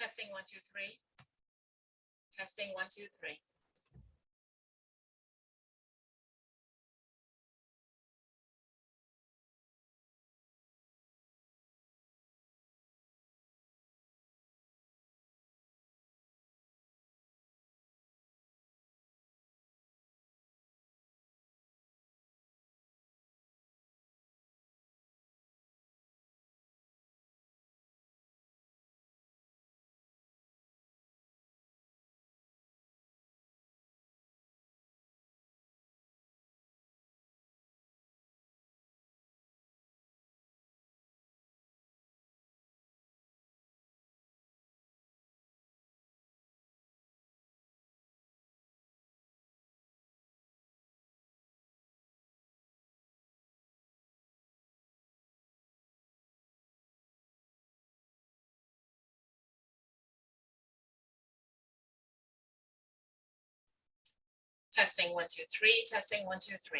Testing 1, 2, 3. Testing 1, 2, 3. Testing 1, 2, 3. Testing 1, 2, 3.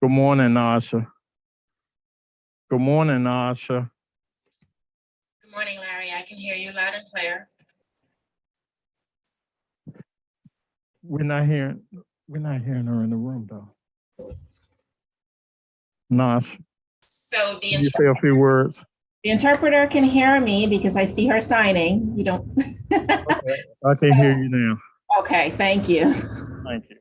Good morning, Nasha. Good morning, Nasha. Good morning, Larry. I can hear you loud and clear. We're not hearing her in the room though. Nash, So can you say a few words? the interpreter can hear me because I see her signing. You don't. Okay, I can hear you now. Okay, thank you. Thank you.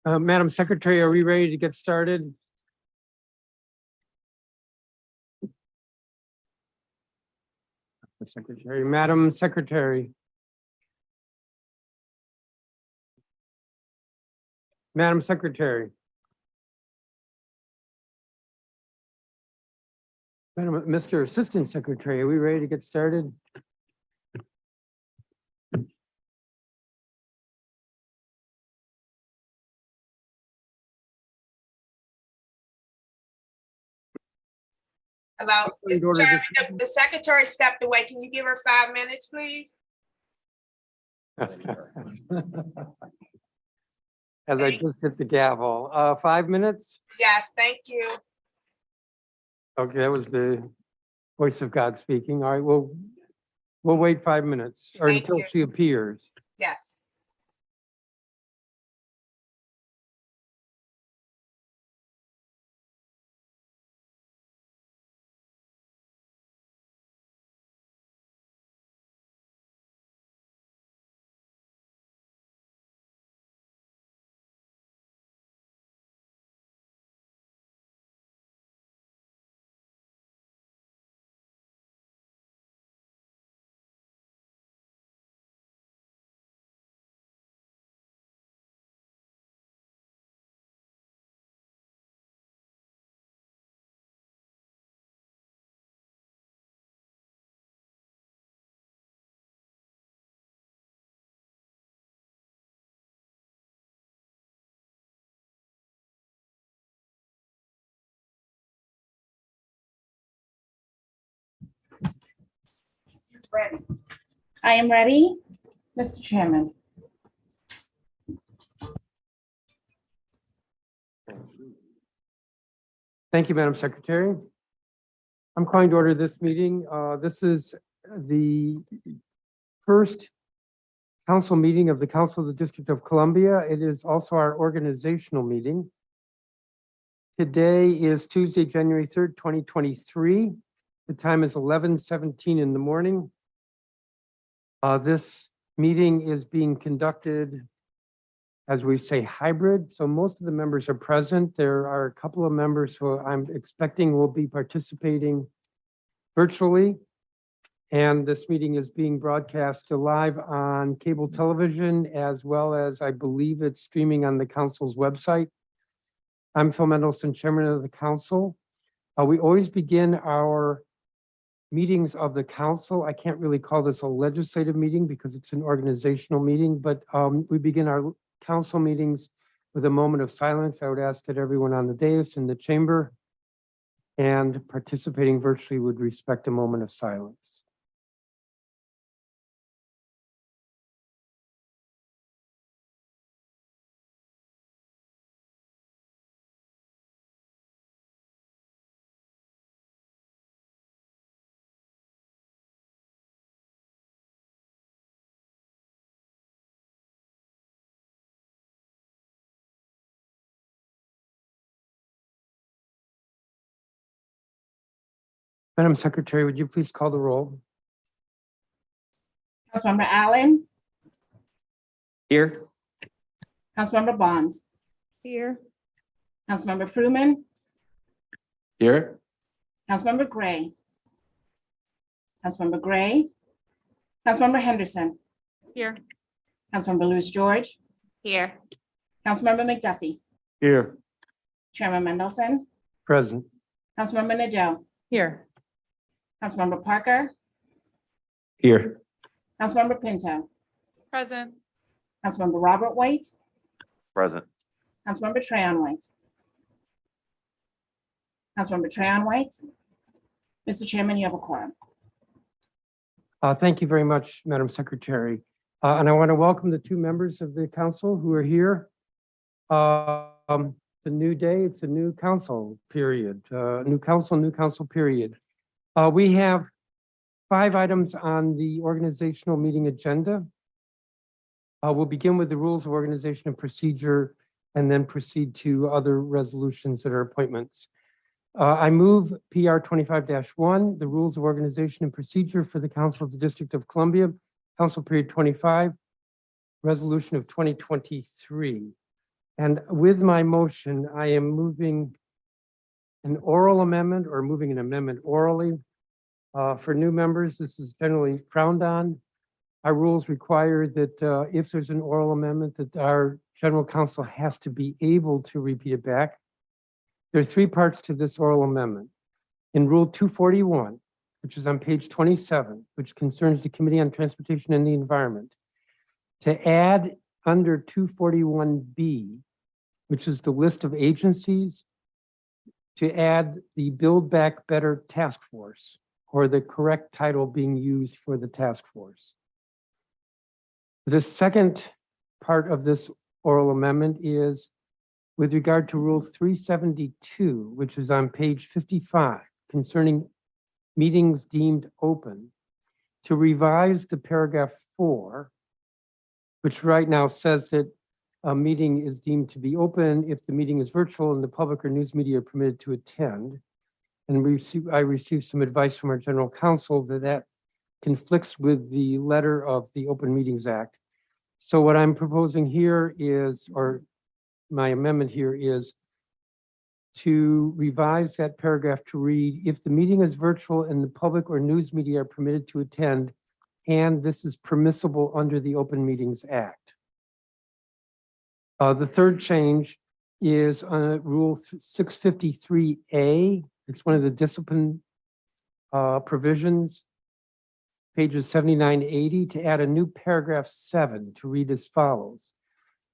Madam Secretary, are we ready to get started? Secretary, Madam Secretary. Madam Secretary. Mr. Assistant Secretary, are we ready to get started? Hello, Point of Mr. order, Chairman, the secretary stepped away. Can you give her 5 minutes, please? As I just hit the gavel, 5 minutes? Yes, thank you. Okay, that was the voice of God speaking. All right, we'll wait 5 minutes or Thank until you. she appears. Yes. It's ready. I am ready, Mr. Chairman. Thank you, Madam Secretary. I'm calling to order this meeting. This is the first council meeting of the Council of the District of Columbia. It is also our organizational meeting. Today is Tuesday, January 3rd, 2023. The time is 11:17 in the morning. This meeting is being conducted, as we say, hybrid. So most of the members are present. There are a couple of members who I'm expecting will be participating virtually. And this meeting is being broadcast live on cable television, as well as I believe it's streaming on the council's website. I'm Phil Mendelson, Chairman of the Council. We always begin our meetings of the council. I can't really call this a legislative meeting because it's an organizational meeting, but we begin our council meetings with a moment of silence. I would ask that everyone on the dais in the chamber and participating virtually would respect a moment of silence. Madam Secretary, would you please call the roll? Councilmember Allen, Here. Councilmember Bonds, Here. Councilmember Fruman, Here. Councilmember Gray, Councilmember Gray, Councilmember Henderson, Here. Councilmember Lewis George, Here. Councilmember McDuffie, Here. Chairman Mendelson, Present. Councilmember Nadeau, Here. Councilmember Parker, Here. Councilmember Pinto, Present. Councilmember Robert White, Present. Councilmember Tran White. Councilmember Tran White. Mr. Chairman, you have a quorum. Thank you very much, Madam Secretary. And I want to welcome the two members of the council who are here. It's a new day, it's a new council period, new council period. We have 5 items on the organizational meeting agenda. We'll begin with the rules of organization and procedure and then proceed to other resolutions that are appointments. I move PR 25-1, the rules of organization and procedure for the Council of the District of Columbia, Council period 25, resolution of 2023. And with my motion, I am moving an oral amendment or moving an amendment orally. For new members, this is generally frowned on. Our rules require that if there's an oral amendment, that our general counsel has to be able to repeat it back. There are three parts to this oral amendment. In Rule 241, which is on page 27, which concerns the Committee on Transportation and the Environment, to add under 241B, which is the list of agencies, to add the Build Back Better Task Force, or the correct title being used for the task force. The second part of this oral amendment is with regard to Rule 372, which is on page 55, concerning meetings deemed open, to revise the paragraph 4, which right now says that a meeting is deemed to be open if the meeting is virtual and the public or news media are permitted to attend. And I received some advice from our general counsel that conflicts with the letter of the Open Meetings Act. So what I'm proposing here is, or my amendment here is, to revise that paragraph to read, if the meeting is virtual and the public or news media are permitted to attend, and this is permissible under the Open Meetings Act. The third change is Rule 653A. It's one of the discipline provisions, pages 79 to 80, to add a new paragraph 7 to read as follows.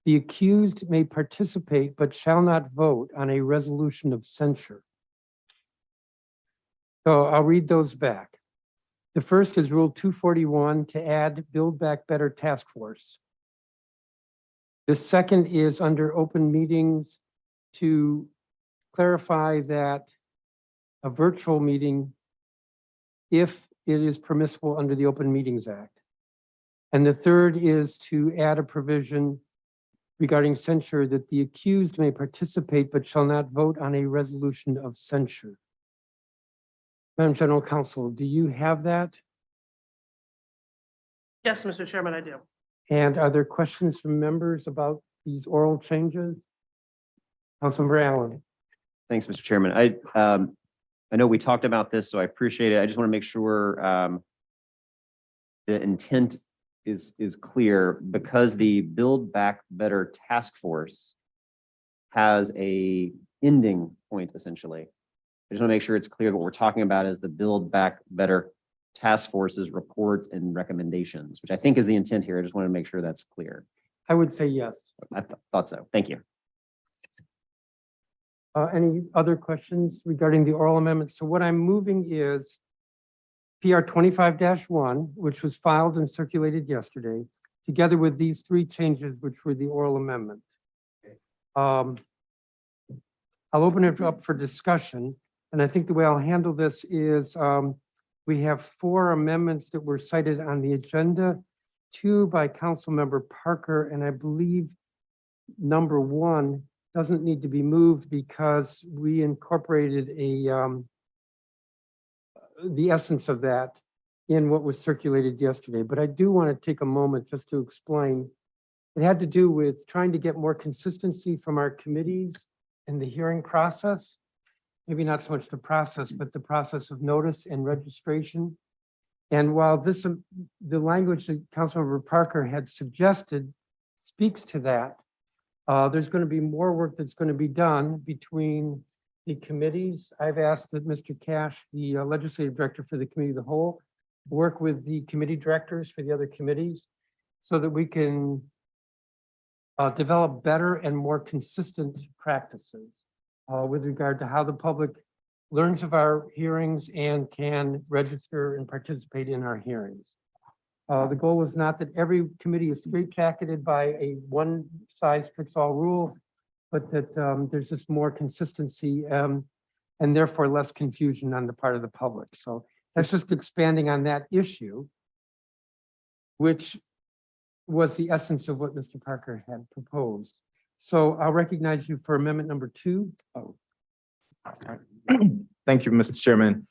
The accused may participate but shall not vote on a resolution of censure. So I'll read those back. The first is Rule 241 to add Build Back Better Task Force. The second is under open meetings to clarify that a virtual meeting, if it is permissible under the Open Meetings Act. And the third is to add a provision regarding censure that the accused may participate but shall not vote on a resolution of censure. Madam General Counsel, do you have that? Yes, Mr. Chairman, I do. And are there questions from members about these oral changes? Councilmember Allen. Thanks, Mr. Chairman. I know we talked about this, so I appreciate it. I just want to make sure the intent is clear, because the Build Back Better Task Force has a ending point, essentially. I just want to make sure it's clear what we're talking about is the Build Back Better Task Force's report and recommendations, which I think is the intent here. I just want to make sure that's clear. I would say yes. I thought so. Thank you. Any other questions regarding the oral amendment? So what I'm moving is PR 25-1, which was filed and circulated yesterday, together with these three changes, which were the oral amendment. I'll open it up for discussion. And I think the way I'll handle this is we have 4 amendments that were cited on the agenda, 2 by Councilmember Parker, and I believe number 1 doesn't need to be moved because we incorporated the essence of that in what was circulated yesterday. But I do want to take a moment just to explain. It had to do with trying to get more consistency from our committees in the hearing process. Maybe not so much the process, but the process of notice and registration. And while the language that Councilmember Parker had suggested speaks to that, there's going to be more work that's going to be done between the committees. I've asked that Mr. Cash, the legislative director for the Committee of the Whole, work with the committee directors for the other committees so that we can develop better and more consistent practices with regard to how the public learns of our hearings and can register and participate in our hearings. The goal was not that every committee is straitjacketed by a one-size-fits-all rule, but that there's just more consistency and therefore less confusion on the part of the public. So that's just expanding on that issue, which was the essence of what Mr. Parker had proposed. So I'll recognize you for amendment number 2. Oh. Thank you, Mr. Chairman.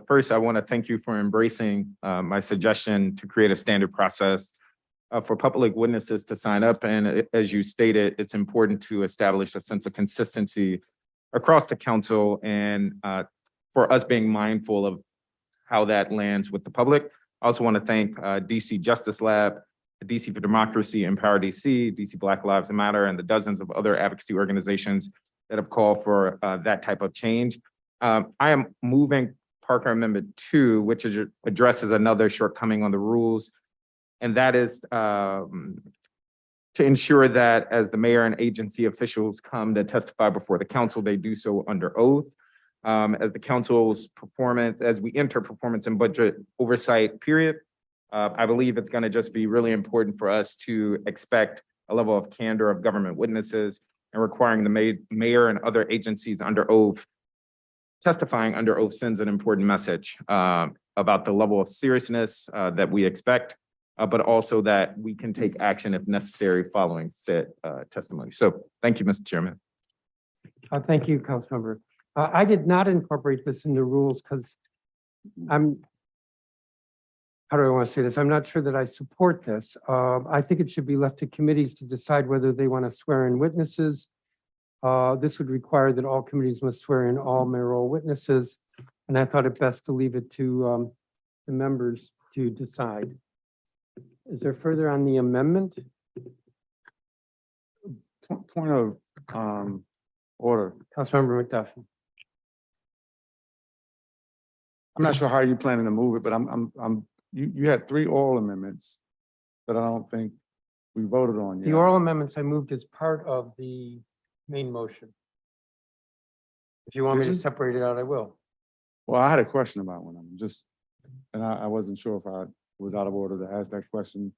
First, I want to thank you for embracing my suggestion to create a standard process for public witnesses to sign up. And as you stated, it's important to establish a sense of consistency across the council and for us being mindful of how that lands with the public. I also want to thank DC Justice Lab, DC for Democracy, Empower DC, DC Black Lives Matter, and the dozens of other advocacy organizations that have called for that type of change. I am moving Parker Amendment 2, which addresses another shortcoming on the rules, and that is to ensure that as the mayor and agency officials come to testify before the council, they do so under oath. As the council's performance, as we enter performance and budget oversight period, I believe it's going to just be really important for us to expect a level of candor of government witnesses and requiring the mayor and other agencies under oath, testifying under oath sends an important message about the level of seriousness that we expect, but also that we can take action if necessary following said testimony. So thank you, Mr. Chairman. Thank you, Councilmember. I did not incorporate this in the rules because how do I want to say this? I'm not sure that I support this. I think it should be left to committees to decide whether they want to swear in witnesses. This would require that all committees must swear in all mayoral witnesses. And I thought it best to leave it to the members to decide. Is there further on the amendment? Point of order. Councilmember McDuffie. I'm not sure how you're planning to move it, but you had 3 oral amendments that I don't think we voted on yet. The oral amendments I moved as part of the main motion. If you want me to Did you? separate it out, I will. Well, I had a question about one of them, and I wasn't sure if I was out of order to ask that question.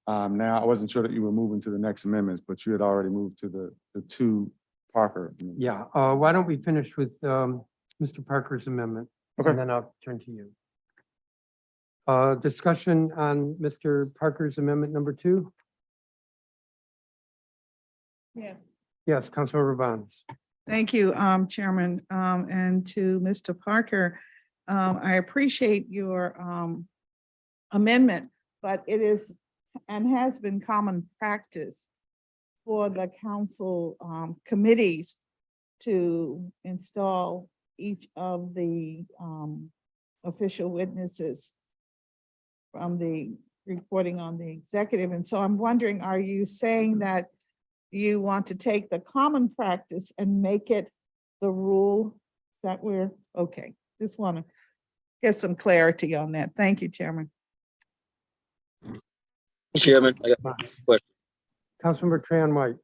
Now, I wasn't sure that you were moving to the next amendments, but you had already moved to the 2 Parker amendments. Yeah, why don't we finish with Mr. Parker's amendment? Okay. And then I'll turn to you. Discussion on Mr. Parker's amendment number 2? Yeah. Yes, Councilmember Bonds. Thank you, Chairman, and to Mr. Parker. I appreciate your amendment, but it is and has been common practice for the council committees to install each of the official witnesses from the reporting on the executive. And so I'm wondering, are you saying that you want to take the common practice and make it the rule that we're, okay, just want to get some clarity on that. Thank you, Chairman. Chairman, I got a question. Councilmember Tran White.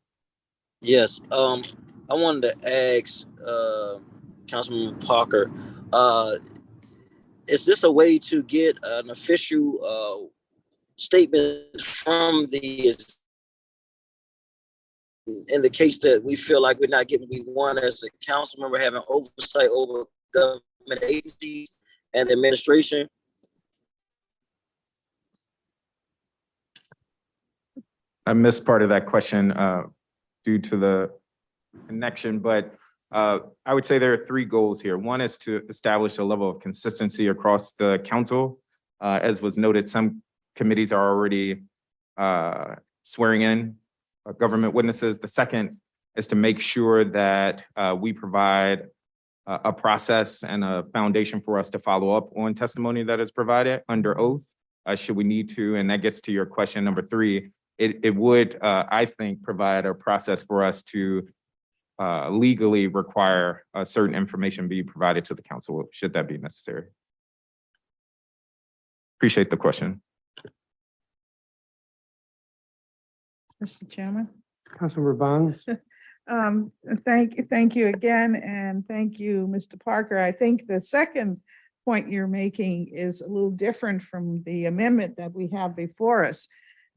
Yes, I wanted to ask Councilman Parker, is this a way to get an official statement from the, in the case that we feel like we're not getting what we want as a council member, having oversight over government agencies and administration? I missed part of that question due to the connection, but I would say there are 3 goals here. One is to establish a level of consistency across the council. As was noted, some committees are already swearing in government witnesses. The second is to make sure that we provide a process and a foundation for us to follow up on testimony that is provided under oath, should we need to. And that gets to your question number 3. It would, I think, provide a process for us to legally require certain information be provided to the council, should that be necessary. Appreciate the question. Mr. Chairman. Councilmember Bonds. Thank you again, and thank you, Mr. Parker. I think the second point you're making is a little different from the amendment that we have before us,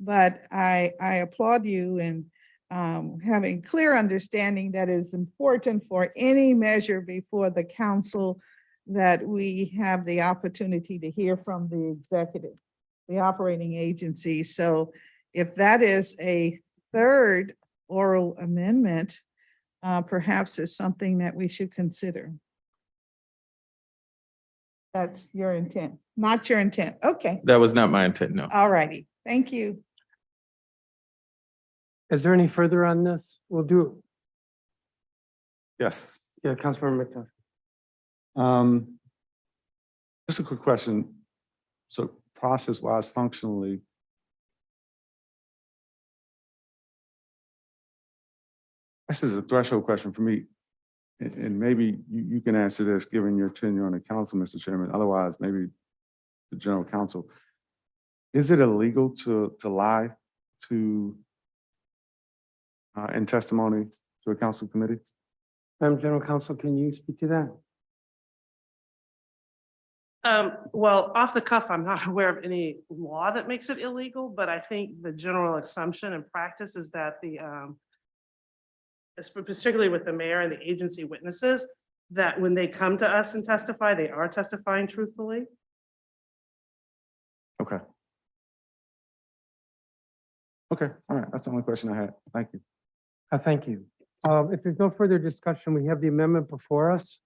but I applaud you in having clear understanding that is important for any measure before the council that we have the opportunity to hear from the executive, the operating agency. So if that is a third oral amendment, perhaps is something that we should consider. That's your intent, not your intent. Okay, That was not my intent, no. all righty. Thank you. Is there any further on this? We'll do, Yes. yeah, Councilmember McDuffie. Just a quick question. So process-wise, functionally, this is a threshold question for me. And maybe you can answer this, given your tenure on the council, Mr. Chairman. Otherwise, maybe the general counsel. Is it illegal to lie to in testimony to a council committee? Madam General Counsel, can you speak to that? Well, off the cuff, I'm not aware of any law that makes it illegal, but I think the general assumption and practice is that particularly with the mayor and the agency witnesses, that when they come to us and testify, they are testifying truthfully. Okay. Okay, all right. That's the only question I had. Thank you. Thank you. If there's no further discussion, we have the amendment before us.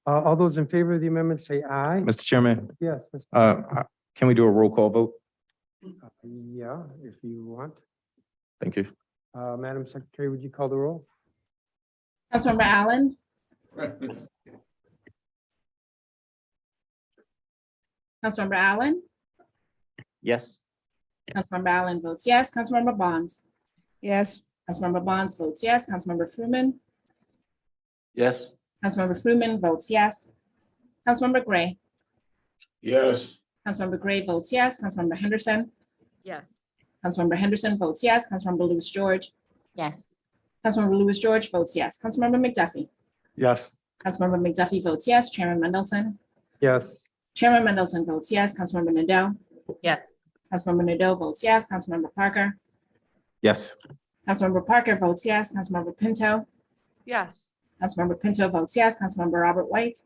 All those in favor of the amendment say aye. Mr. Chairman, Yes. can we do a roll call vote? Yeah, if you want. Thank you. Madam Secretary, would you call the roll? Councilmember Allen, Councilmember Allen, Yes. Councilmember Allen votes yes. Councilmember Bonds, Yes, Councilmember Bonds votes yes. Councilmember Fruman, Yes. Councilmember Fruman votes yes. Councilmember Gray, Yes. Councilmember Gray votes yes. Councilmember Henderson, Yes. Councilmember Henderson votes yes. Councilmember Lewis George, Yes. Councilmember Lewis George votes yes. Councilmember McDuffie, Yes. Councilmember McDuffie votes yes. Chairman Mendelson, Yes. Chairman Mendelson votes yes. Councilmember Nadeau, Yes. Councilmember Nadeau votes yes. Councilmember Parker, Yes. Councilmember Parker votes yes. Councilmember Pinto, Yes. Councilmember Pinto votes yes. Councilmember Robert White,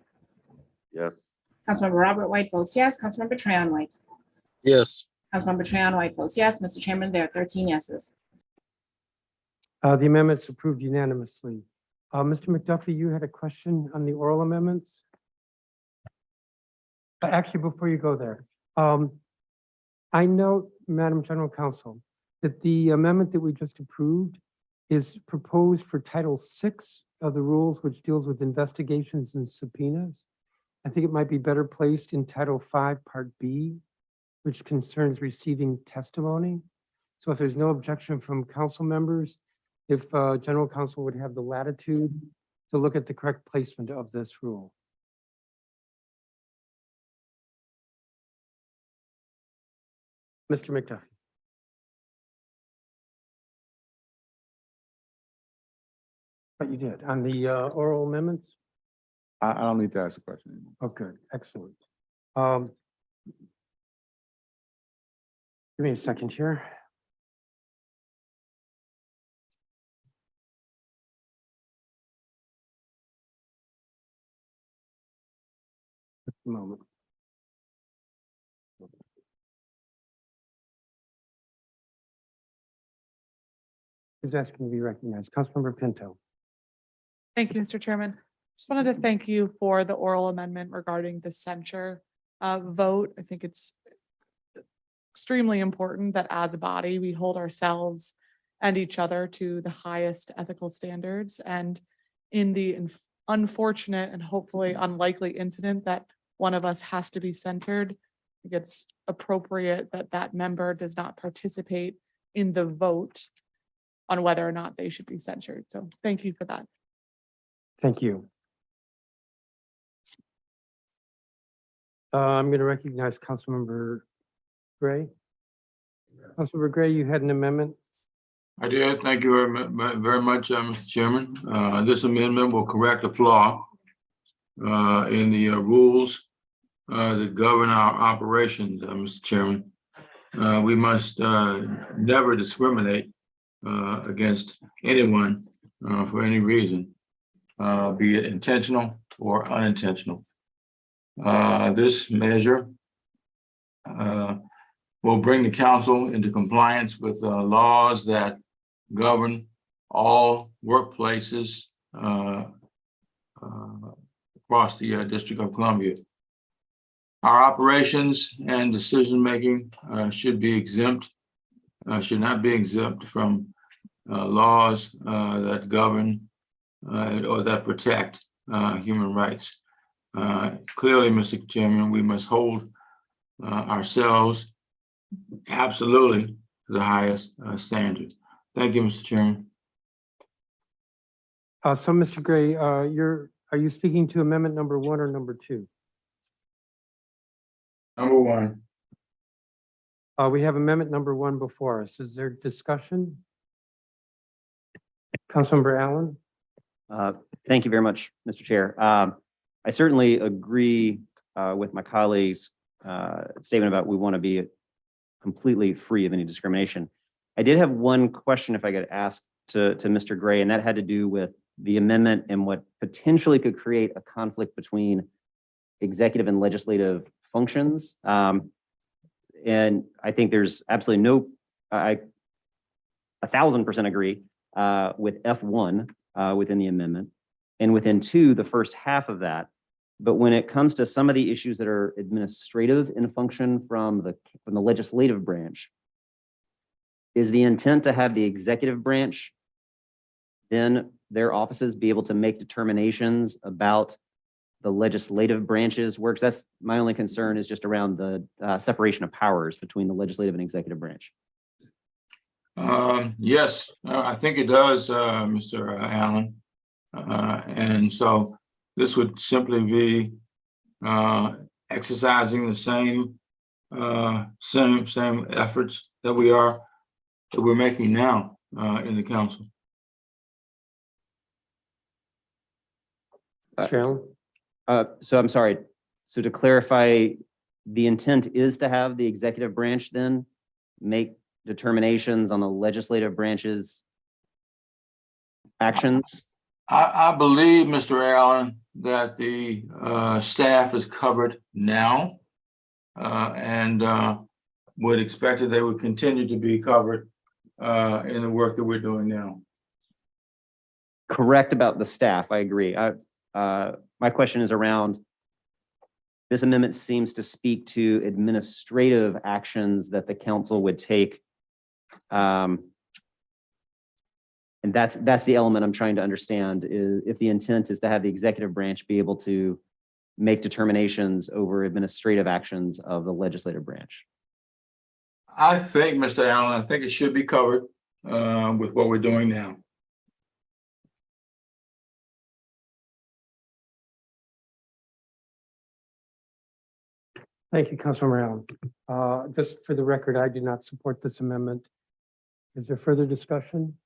Yes. Councilmember Robert White votes yes. Councilmember Tran White, Yes. Councilmember Tran White votes yes. Mr. Chairman, there are 13 yeses. The amendment's approved unanimously. Mr. McDuffie, you had a question on the oral amendments? Actually, before you go there, I note, Madam General Counsel, that the amendment that we just approved is proposed for Title VI of the rules, which deals with investigations and subpoenas. I think it might be better placed in Title V, Part B, which concerns receiving testimony. So if there's no objection from council members, if general counsel would have the latitude to look at the correct placement of this rule. Mr. McDuffie. But you did on the oral amendments? I don't need to ask a question anymore. Oh, good, excellent. Give me a second here. Just a moment. Who's asking to be recognized? Councilmember Pinto. Thank you, Mr. Chairman. Just wanted to thank you for the oral amendment regarding the censure vote. I think it's extremely important that as a body, we hold ourselves and each other to the highest ethical standards. And in the unfortunate and hopefully unlikely incident that one of us has to be censured, I think it's appropriate that that member does not participate in the vote on whether or not they should be censured. So thank you for that. Thank you. I'm going to recognize Councilmember Gray. Councilmember Gray, you had an amendment. I did. Thank you very much, Mr. Chairman. This amendment will correct a flaw in the rules that govern our operations, Mr. Chairman. We must never discriminate against anyone for any reason, be it intentional or unintentional. This measure will bring the council into compliance with laws that govern all workplaces across the District of Columbia. our operations and decision-making should be exempt, should not be exempt from laws that govern or that protect human rights. Clearly, Mr. Chairman, we must hold ourselves absolutely to the highest standard. Thank you, Mr. Chairman. So Mr. Gray, are you speaking to amendment number 1 or number 2? Number 1. We have amendment number 1 before us. Is there discussion? Councilmember Allen? Thank you very much, Mr. Chair. I certainly agree with my colleagues' statement about we want to be completely free of any discrimination. I did have one question, if I could ask to Mr. Gray, and that had to do with the amendment and what potentially could create a conflict between executive and legislative functions. And I think there's absolutely no, I 1000% agree with F1 within the amendment, and within 2, the first half of that. But when it comes to some of the issues that are administrative in function from the legislative branch, is the intent to have the executive branch, then their offices be able to make determinations about the legislative branch's works? That's my only concern, is just around the separation of powers between the legislative and executive branch. Yes, I think it does, Mr. Allen. And so this would simply be exercising the same efforts that we're making now in the council. Mr. Allen? So I'm sorry. So to clarify, the intent is to have the executive branch then make determinations on the legislative branch's actions? I believe, Mr. Allen, that the staff is covered now and would expect that they would continue to be covered in the work that we're doing now. Correct about the staff, I agree. My question is around, this amendment seems to speak to administrative actions that the council would take. And that's the element I'm trying to understand, is if the intent is to have the executive branch be able to make determinations over administrative actions of the legislative branch. I think, Mr. Allen, I think it should be covered with what we're doing now. Thank you, Councilmember Allen. Just for the record, I do not support this amendment. Is there further discussion?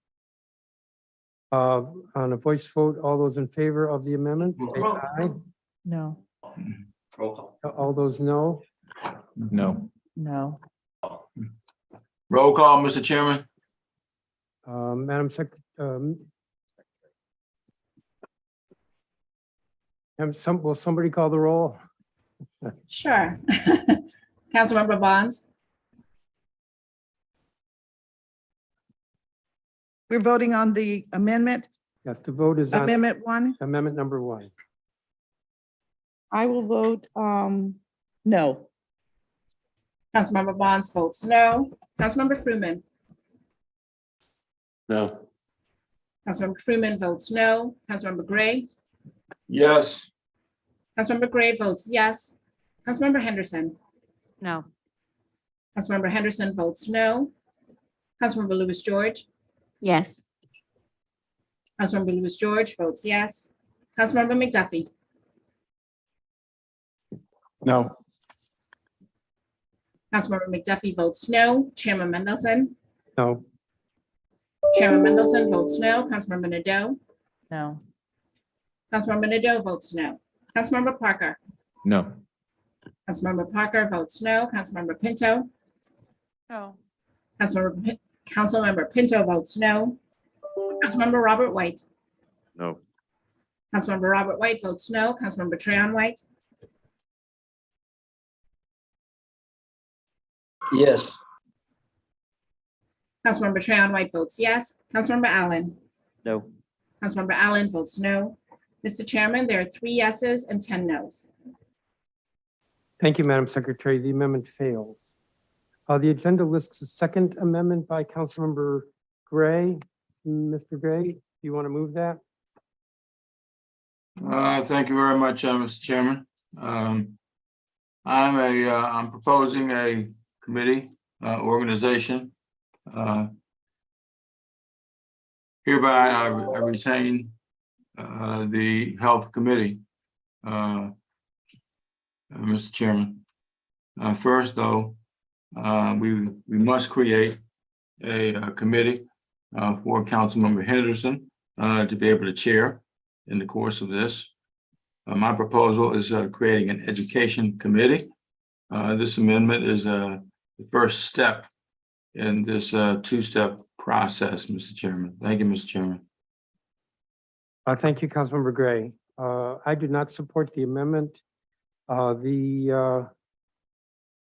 On a voice vote, all those in favor of the amendment, say aye. No. All those no. No. No. Roll call, Mr. Chairman. Madam Secretary. Will somebody call the roll? Sure. Councilmember Bonds, We're voting on the amendment, Yes, the vote is on amendment 1. amendment number 1. I will vote no. Councilmember Bonds votes no. Councilmember Freeman, No. Councilmember Freeman votes no. Councilmember Gray, Yes. Councilmember Gray votes yes. Councilmember Henderson, No. Councilmember Henderson votes no. Councilmember Lewis George, Yes. Councilmember Lewis George votes yes. Councilmember McDuffie, No. Councilmember McDuffie votes no. Chairman Mendelson, No. Chairman Mendelson votes no. Councilmember Nadeau, No. Councilmember Nadeau votes no. Councilmember Parker, No. Councilmember Parker votes no. Councilmember Pinto, No. Councilmember Pinto votes no. Councilmember Robert White, No. Councilmember Robert White votes no. Councilmember Tran White, Yes. Councilmember Tran White votes yes. Councilmember Allen, No. Councilmember Allen votes no. Mr. Chairman, there are 3 yeses and 10 nos. Thank you, Madam Secretary. The amendment fails. The agenda lists a second amendment by Councilmember Gray. Mr. Gray, do you want to move that? Thank you very much, Mr. Chairman. I'm proposing a committee, organization. Hereby, I retain, the Health Committee, Mr. Chairman. First, though, we must create a committee for Councilmember Henderson to be able to chair in the course of this. My proposal is creating an education committee. This amendment is the first step in this two-step process, Mr. Chairman. Thank you, Mr. Chairman. Thank you, Councilmember Gray. I do not support the amendment. The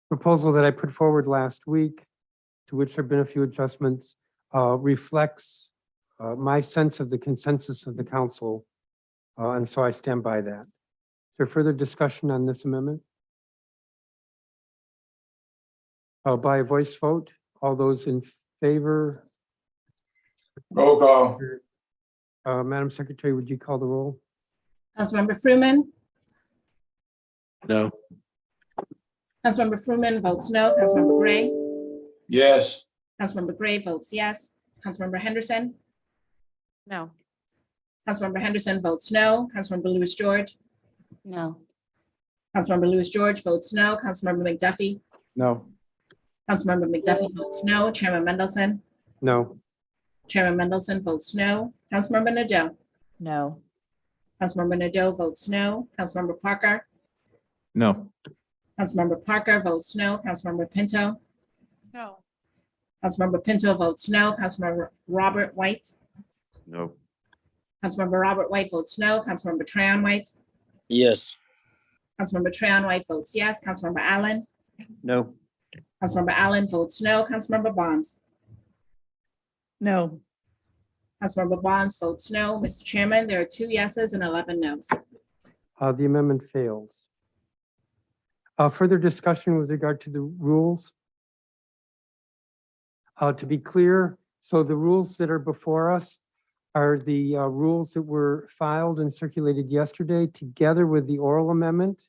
proposal that I put forward last week, to which there have been a few adjustments, reflects my sense of the consensus of the council. And so I stand by that. Is there further discussion on this amendment? By a voice vote, all those in favor? Roll call. Madam Secretary, would you call the roll? Councilmember Freeman. No. Councilmember Freeman votes no. Councilmember Gray. Yes. Councilmember Gray votes yes. Councilmember Henderson. No. Councilmember Henderson votes no. Councilmember Lewis George. No. Councilmember Lewis George votes no. Councilmember McDuffie. No. Councilmember McDuffie votes no. Chairman Mendelson. No. Chairman Mendelson votes no. Councilmember Nadeau. No. Councilmember Nadeau votes no. Councilmember Parker. No. Councilmember Parker votes no. Councilmember Pinto. No. Councilmember Pinto votes no. Councilmember Robert White. No. Councilmember Robert White votes no. Councilmember Tran White. Yes. Councilmember Tran White votes yes. Councilmember Allen. No. Councilmember Allen votes no. Councilmember Bonds. No. Councilmember Bonds votes no. Mr. Chairman, there are 2 yeses and 11 nos. The amendment fails. Further discussion with regard to the rules. To be clear, so the rules that are before us are the rules that were filed and circulated yesterday together with the oral amendment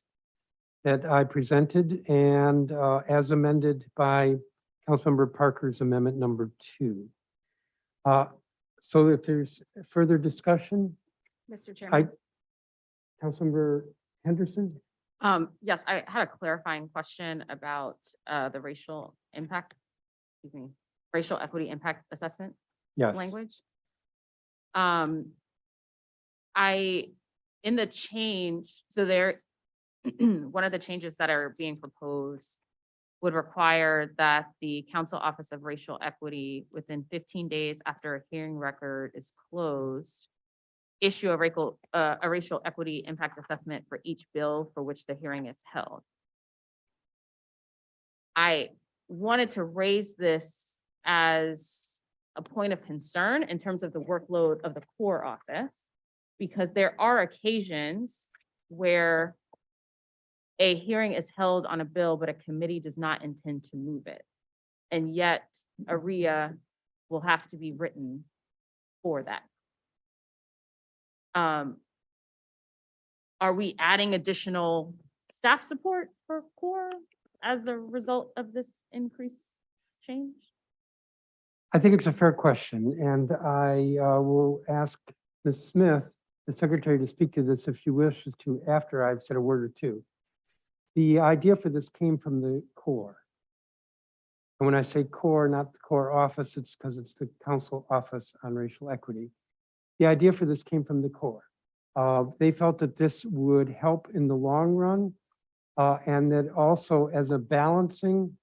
that I presented and as amended by Councilmember Parker's amendment number 2. So if there's further discussion, Mr. Chairman, Councilmember Henderson? yes, I had a clarifying question about the racial impact, racial equity impact assessment Yes. language. In the change, so there, one of the changes that are being proposed would require that the Council Office of Racial Equity, within 15 days after a hearing record is closed, issue a racial equity impact assessment for each bill for which the hearing is held. I wanted to raise this as a point of concern in terms of the workload of the core office, because there are occasions where a hearing is held on a bill, but a committee does not intend to move it. And yet a RIA will have to be written for that. Are we adding additional staff support for core as a result of this increase change? I think it's a fair question, and I will ask Ms. Smith, the secretary, to speak to this if she wishes to after I've said a word or two. The idea for this came from the core. And when I say core, not the core office, it's because it's the Council Office on Racial Equity. The idea for this came from the core. They felt that this would help in the long run, and that also as a balancing,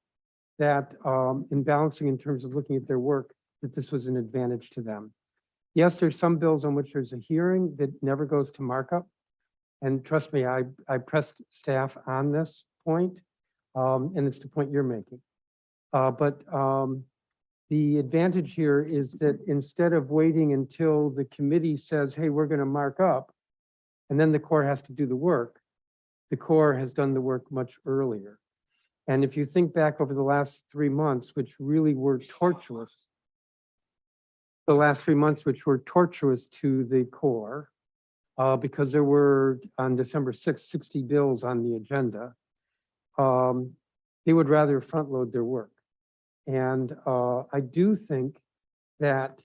that in balancing in terms of looking at their work, that this was an advantage to them. Yes, there's some bills on which there's a hearing that never goes to markup. And trust me, I pressed staff on this point, and it's the point you're making. But the advantage here is that instead of waiting until the committee says, hey, we're going to mark up, and then the core has to do the work, the Corps has done the work much earlier. And if you think back over the last 3 months, which really were tortuous, to the Corps, because there were on December 6th, 60 bills on the agenda, they would rather front load their work. And I do think that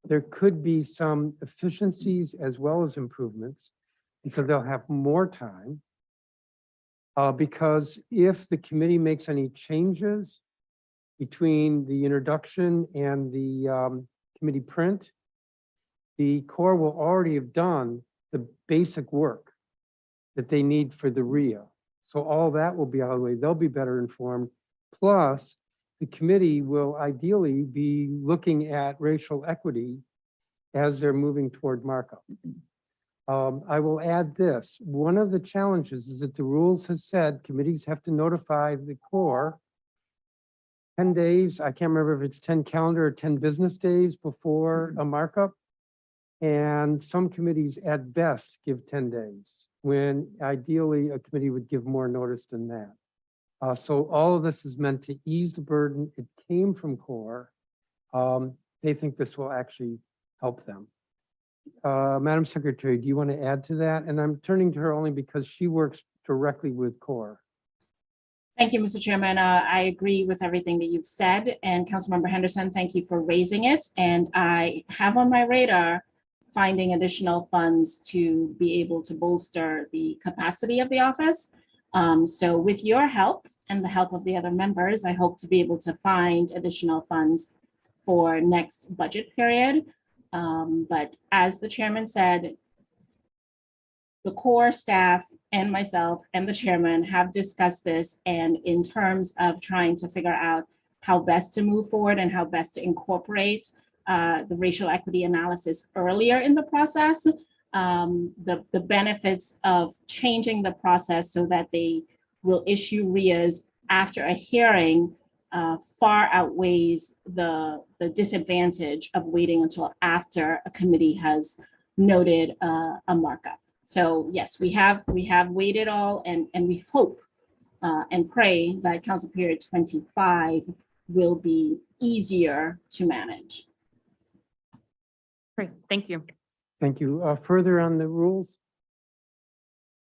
there could be some efficiencies as well as improvements because they'll have more time. Because if the committee makes any changes between the introduction and the committee print, the Corps will already have done the basic work that they need for the RIA. So all that will be out of the way. They'll be better informed. Plus, the committee will ideally be looking at racial equity as they're moving toward markup. I will add this. One of the challenges is that the rules has said committees have to notify the Corps 10 days. I can't remember if it's 10 calendar or 10 business days before a markup. And some committees at best give 10 days, when ideally a committee would give more notice than that. So all of this is meant to ease the burden. It came from Corps. They think this will actually help them. Madam Secretary, do you want to add to that? And I'm turning to her only because she works directly with Corps. Thank you, Mr. Chairman. I agree with everything that you've said. And Councilmember Henderson, thank you for raising it. And I have on my radar finding additional funds to be able to bolster the capacity of the office. So with your help and the help of the other members, I hope to be able to find additional funds for next budget period. But as the chairman said, the Corps staff and myself and the chairman have discussed this, and in terms of trying to figure out how best to move forward and how best to incorporate the racial equity analysis earlier in the process, the benefits of changing the process so that they will issue RIAs after a hearing far outweighs the disadvantage of waiting until after a committee has noted a markup. So yes, we have waited all, and we hope and pray that Council Period 25 will be easier to manage. Great, thank you. Thank you. Further on the rules?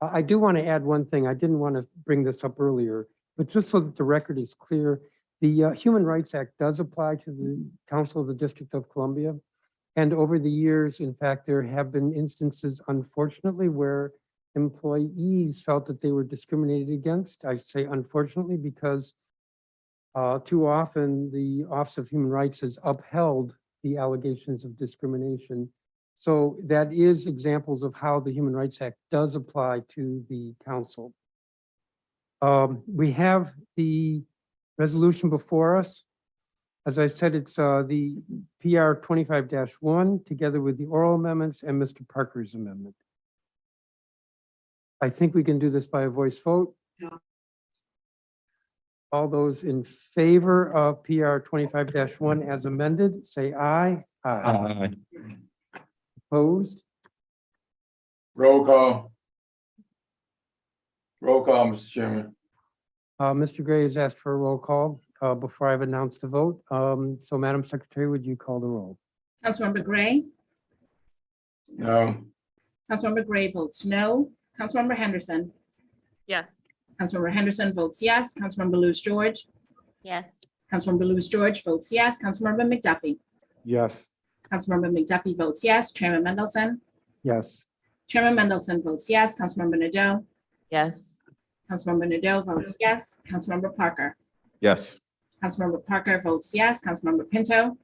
I do want to add one thing. I didn't want to bring this up earlier, but just so that the record is clear, the Human Rights Act does apply to the Council of the District of Columbia. And over the years, in fact, there have been instances, unfortunately, where employees felt that they were discriminated against. I say unfortunately because too often the Office of Human Rights has upheld the allegations of discrimination. So that is examples of how the Human Rights Act does apply to the council. We have the resolution before us. As I said, it's the PR 25-1 together with the oral amendments and Mr. Parker's amendment. I think we can do this by a voice vote. All those in favor of PR 25-1 as amended, say aye. Aye. Opposed? Roll call. Roll call, Mr. Chairman. Mr. Gray has asked for a roll call before I've announced the vote. So Madam Secretary, would you call the roll? Councilmember Gray, No. Councilmember Gray votes no. Councilmember Henderson, Yes. Councilmember Henderson votes yes. Councilmember Lewis George, Yes. Councilmember Lewis George votes yes. Councilmember McDuffie, Yes. Councilmember McDuffie votes yes. Chairman Mendelson, Yes. Chairman Mendelson votes yes. Councilmember Nadeau, Yes. Councilmember Nadeau votes yes. Councilmember Parker, Yes. Councilmember Parker votes yes. Councilmember Pinto,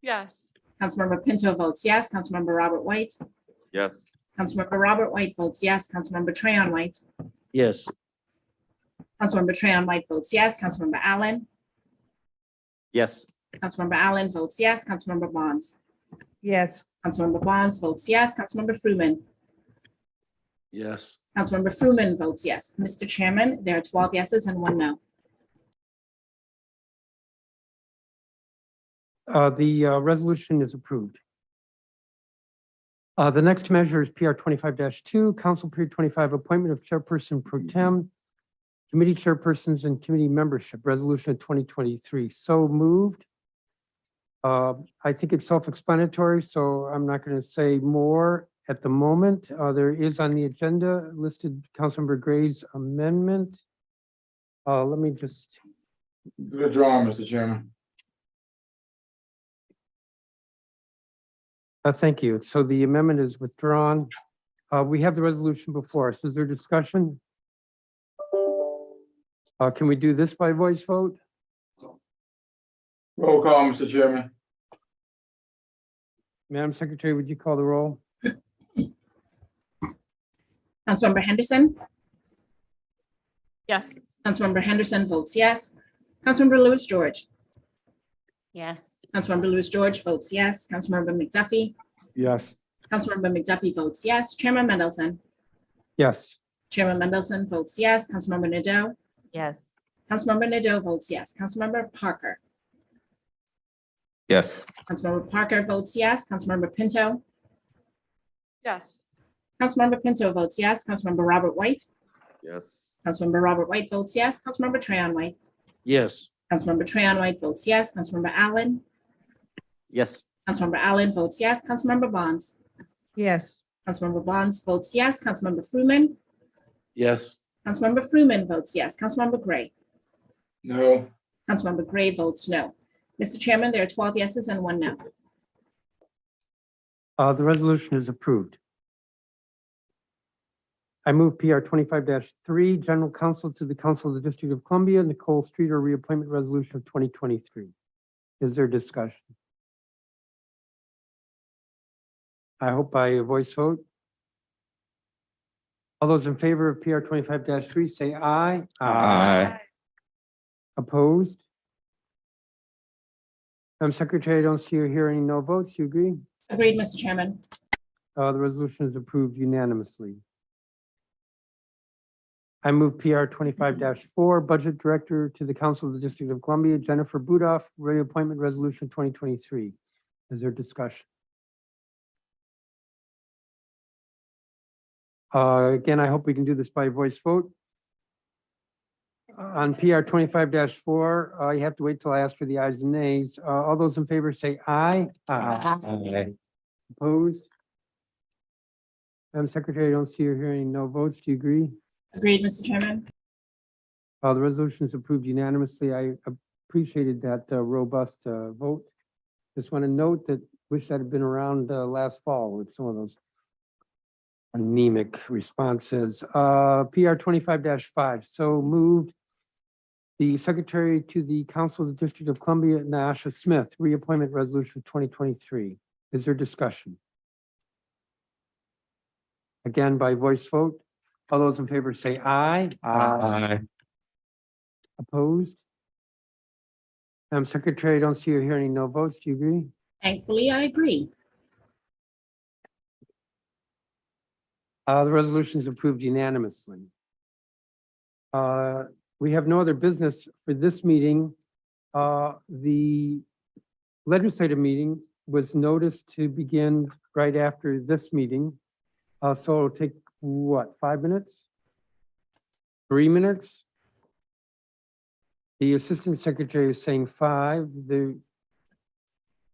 Yes. Councilmember Pinto votes yes. Councilmember Robert White, Yes. Councilmember Robert White votes yes. Councilmember Tran White, Yes. Councilmember Tran White votes yes. Councilmember Allen, Yes. Councilmember Allen votes yes. Councilmember Bonds, Yes. Councilmember Bonds votes yes. Councilmember Fruman, Yes. Councilmember Fruman votes yes. Mr. Chairman, there are 12 yeses and 1 no. The resolution is approved. The next measure is PR 25-2, Council Period 25, Appointment of Chairperson Pro Tem, Committee Chairpersons and Committee Membership, Resolution of 2023. So moved. I think it's self-explanatory, so I'm not going to say more at the moment. There is on the agenda listed Councilmember Gray's amendment. Let me just, Withdraw, Mr. Chairman. thank you. So the amendment is withdrawn. We have the resolution before us. Is there discussion? Can we do this by voice vote? Roll call, Mr. Chairman. Madam Secretary, would you call the roll? Councilmember Henderson. Yes. Councilmember Henderson votes yes. Councilmember Lewis George. Yes. Councilmember Lewis George votes yes. Councilmember McDuffie. Yes. Councilmember McDuffie votes yes. Chairman Mendelson. Yes. Chairman Mendelson votes yes. Councilmember Nadeau. Yes. Councilmember Nadeau votes yes. Councilmember Parker. Yes. Councilmember Parker votes yes. Councilmember Pinto. Yes. Councilmember Pinto votes yes. Councilmember Robert White. Yes. Councilmember Robert White votes yes. Councilmember Tran White. Yes. Councilmember Tran White votes yes. Councilmember Allen. Yes. Councilmember Allen votes yes. Councilmember Bonds. Yes. Councilmember Bonds votes yes. Councilmember Fruman. Yes. Councilmember Fruman votes yes. Councilmember Gray. No. Councilmember Gray votes no. Mr. Chairman, there are 12 yeses and 1 no. The resolution is approved. I move PR 25-3, General Counsel to the Council of the District of Columbia, Nicole Streeter Reappointment Resolution of 2023. Is there discussion? I hope by a voice vote. All those in favor of PR 25-3 say aye. Aye. Opposed? Madam Secretary, I don't see or hear any no votes. You agree? Agreed, Mr. Chairman. The resolution is approved unanimously. I move PR 25-4, Budget Director to the Council of the District of Columbia, Jennifer Budoff, reappointment resolution 2023. Is there discussion? Again, I hope we can do this by voice vote. On PR 25-4, you have to wait till I ask for the ayes and nays. All those in favor say aye. Aye. Opposed? Madam Secretary, I don't see or hear any no votes. Do you agree? Agreed, Mr. Chairman. The resolution is approved unanimously. I appreciated that robust vote. Just want to note that wish that had been around last fall with some of those anemic responses. PR 25-5, so moved. The Secretary to the Council of the District of Columbia, Naasha Smith, reappointment resolution 2023. Is there discussion? Again, by voice vote. All those in favor say aye. Aye. Opposed? Madam Secretary, I don't see or hear any no votes. Do you agree? Thankfully, I agree. The resolution is approved unanimously. We have no other business for this meeting. The legislative meeting was noticed to begin right after this meeting. So it'll take, what, 5 minutes? 3 minutes? The Assistant Secretary is saying 5. The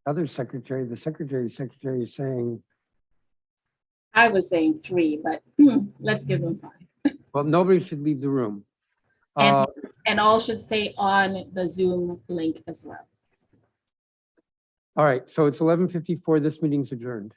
other secretary, the secretary is saying, I was saying 3, but let's give them 5. well, nobody should leave the room. And all should stay on the Zoom link as well. All right, so it's 11:54. This meeting's adjourned.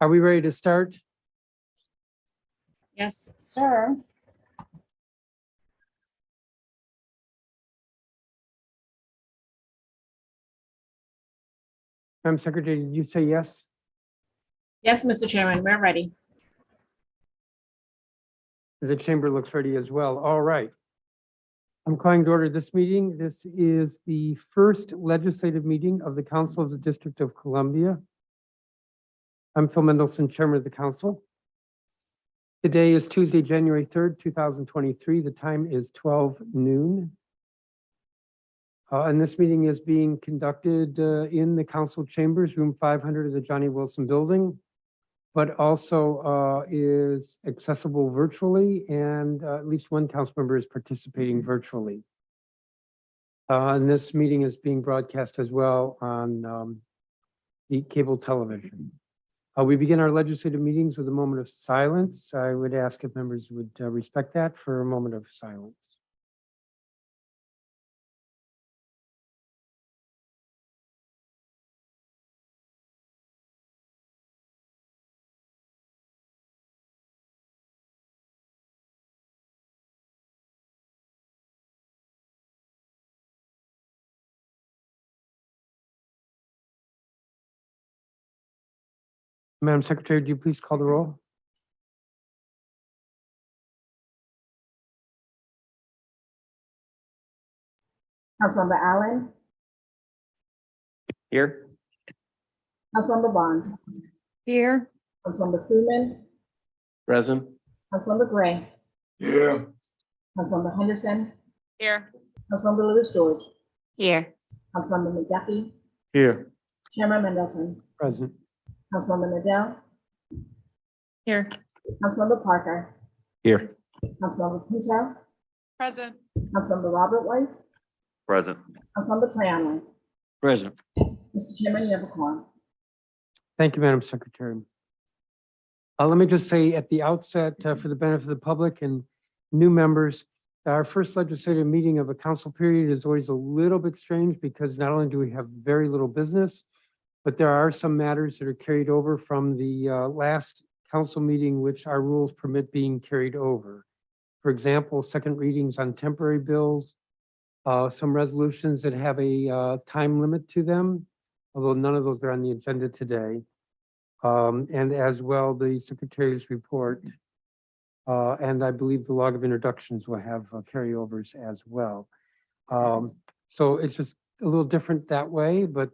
Are we ready to start? Yes, sir. Madam Secretary, did you say yes? Yes, Mr. Chairman, we're ready. The chamber looks ready as well. All right. I'm calling to order this meeting. This is the first legislative meeting of the Council of the District of Columbia. I'm Phil Mendelson, Chairman of the Council. Today is Tuesday, January 3rd, 2023. The time is 12 noon. And this meeting is being conducted in the council chambers, room 500 of the Johnny Wilson Building, but also is accessible virtually, and at least one council member is participating virtually. And this meeting is being broadcast as well on the cable television. We begin our legislative meetings with a moment of silence. I would ask if members would respect that for a moment of silence. Madam Secretary, do you please call the roll? Councilmember Allen, Here? Councilmember Bonds, Here. Councilmember Freeman, Present. Councilmember Gray, Yeah. Councilmember Henderson, Here. Councilmember Lewis George, Here. Councilmember McDuffie, Here. Chairman Mendelson, Present. Councilmember Nadell, Here. Councilmember Parker, Here. Councilmember Pinto, Present. Councilmember Robert White, Present. Councilmember Tran White. Present. Mr. Chairman, you have a quorum. Thank you, Madam Secretary. Let me just say at the outset, for the benefit of the public and new members, our first legislative meeting of a council period is always a little bit strange because not only do we have very little business, but there are some matters that are carried over from the last council meeting, which our rules permit being carried over. For example, second readings on temporary bills, some resolutions that have a time limit to them, although none of those are on the agenda today. And as well, the Secretary's report. And I believe the log of introductions will have carryovers as well. So it's just a little different that way, but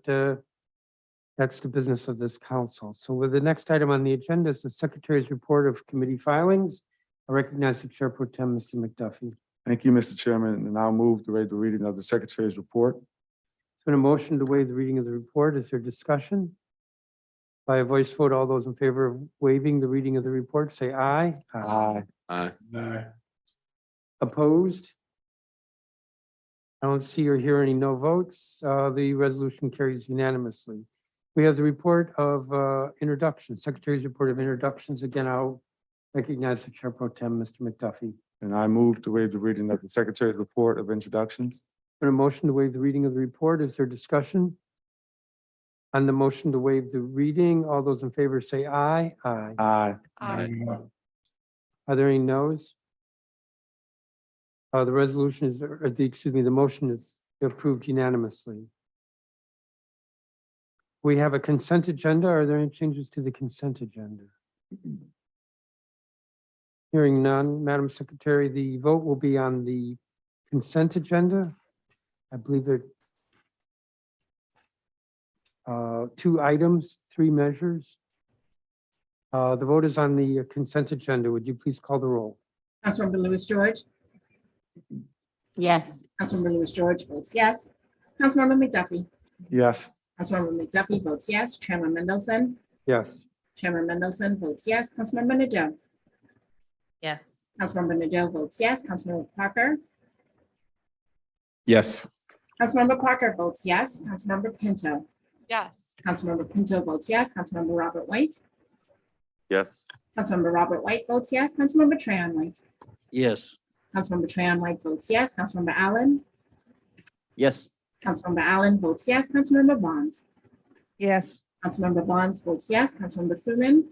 that's the business of this council. So with the next item on the agenda is the Secretary's report of committee filings. I recognize the Chair Pro Tem, Mr. McDuffie. Thank you, Mr. Chairman, and I'll move to waive the reading of the Secretary's report. It's been a motion to waive the reading of the report. Is there discussion? By a voice vote, all those in favor of waiving the reading of the report, say aye. Aye. Aye. Opposed? I don't see or hear any no votes. The resolution carries unanimously. We have the report of introductions, Secretary's report of introductions. Again, I'll recognize the Chair Pro Tem, Mr. McDuffie. And I move to waive the reading of the Secretary's report of introductions. Been a motion to waive the reading of the report. Is there discussion? On the motion to waive the reading, all those in favor say aye. Aye. Aye. Are there any noes? The resolution is, or the motion is approved unanimously. We have a consent agenda. Are there any changes to the consent agenda? Hearing none, Madam Secretary, the vote will be on the consent agenda. I believe there are 2 items, 3 measures. The vote is on the consent agenda. Would you please call the roll? Councilmember Lewis George, Yes. Councilmember Lewis George votes yes. Councilmember McDuffie, Yes. Councilmember McDuffie votes yes. Chairman Mendelson, Yes. Chairman Mendelson votes yes. Councilmember Nadell, Yes. Councilmember Nadell votes yes. Councilmember Parker, Yes. Councilmember Parker votes yes. Councilmember Pinto, Yes. Councilmember Pinto votes yes. Councilmember Robert White, Yes. Councilmember Robert White votes yes. Councilmember Tran White, Yes. Councilmember Tran White votes yes. Councilmember Allen, Yes. Councilmember Allen votes yes. Councilmember Bonds, Yes. Councilmember Bonds votes yes. Councilmember Freeman,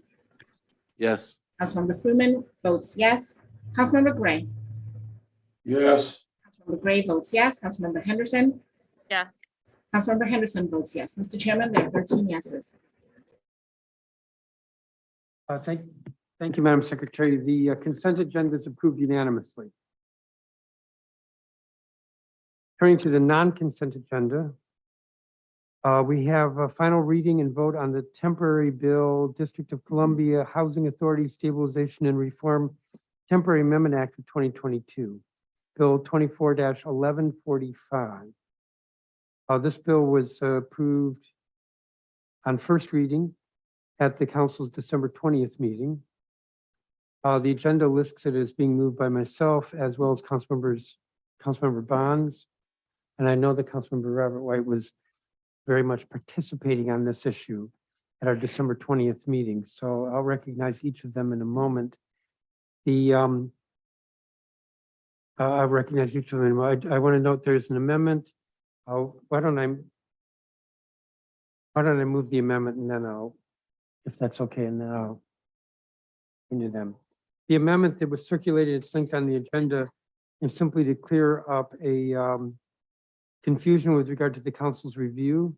Yes. Councilmember Fruman votes yes. Councilmember Gray. Yes. Councilmember Gray votes yes. Councilmember Henderson. Yes. Councilmember Henderson votes yes. Mr. Chairman, there are 13 yeses. Thank you, Madam Secretary. The consent agenda is approved unanimously. Turning to the non-consent agenda, we have a final reading and vote on the temporary bill, District of Columbia Housing Authority Stabilization and Reform Temporary Amendment Act of 2022, Bill 24-1145. This bill was approved on first reading at the council's December 20th meeting. The agenda lists it as being moved by myself as well as Councilmember Bonds. And I know that Councilmember Robert White was very much participating on this issue at our December 20th meeting. So I'll recognize each of them in a moment. I'll recognize each of them. I want to note there's an amendment. Why don't I move the amendment and then if that's okay, and then I'll into them. The amendment that was circulated, it's linked on the agenda, is simply to clear up a confusion with regard to the council's review.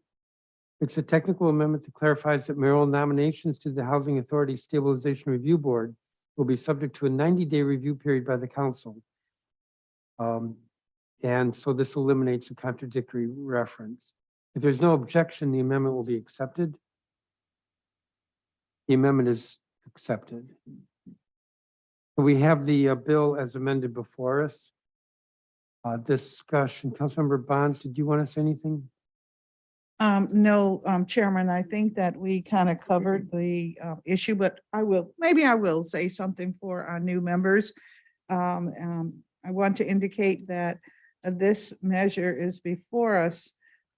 It's a technical amendment that clarifies that mayoral nominations to the Housing Authority Stabilization Review Board will be subject to a 90-day review period by the council. And so this eliminates a contradictory reference. If there's no objection, the amendment will be accepted. The amendment is accepted. So we have the bill as amended before us. Discussion. Councilmember Bonds, did you want to say anything? No, Chairman, I think that we kind of covered the issue, but maybe I will say something for our new members. I want to indicate that this measure is before us